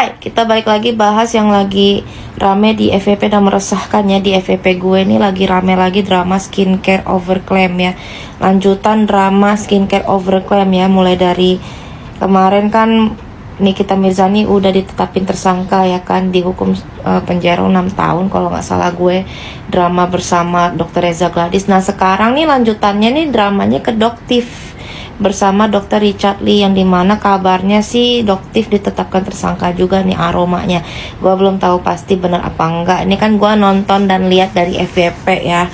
Hai, kita balik lagi bahas yang lagi rame di FYP dan meresahkan ya. Di FYP gue ini lagi rame lagi drama skincare overclaim ya. Lanjutan drama skincare overclaim ya. Mulai dari kemarin kan Nikita Mirzani udah ditetapin tersangka ya kan, dihukum penjara 6 tahun kalau nggak salah gue, drama bersama Dr. Reza Gladys. Nah sekarang nih lanjutannya nih dramanya ke Doktif bersama Dr. Richard Lee, yang dimana kabarnya sih Doktif ditetapkan tersangka juga nih aromanya. Gua belum tahu pasti benar apa enggak. Ini kan gua nonton dan lihat dari FYP ya.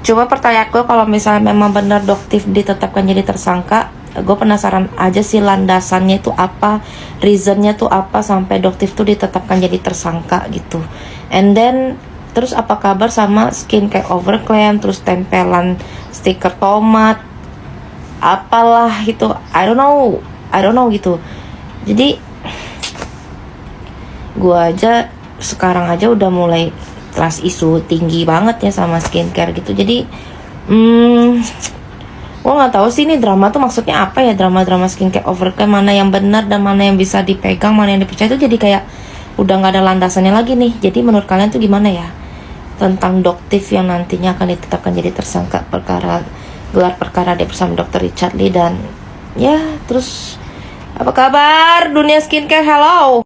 Coba pertanyaan gue, kalau misalnya memang benar Doktif ditetapkan jadi tersangka, gue penasaran aja sih landasannya itu apa, reasonnya tuh apa sampai Doktif tuh ditetapkan jadi tersangka gitu. And then terus apa kabar sama skincare overclaim, terus tempelan stiker tomat, apalah gitu, I don't know gitu. Jadi gua aja sekarang aja udah mulai trust isu tinggi banget ya sama skincare gitu. Jadi gua nggak tahu sih ini drama tuh maksudnya apa ya, drama skincare overclaim, mana yang benar dan mana yang bisa dipegang, mana yang dipercaya. Itu jadi kayak udah nggak ada landasannya lagi nih. Jadi menurut kalian tuh gimana ya tentang Doktif yang nantinya akan ditetapkan jadi tersangka gelar perkara dia bersama Dr. Richard Lee? Dan ya terus apa kabar dunia skincare? Hello.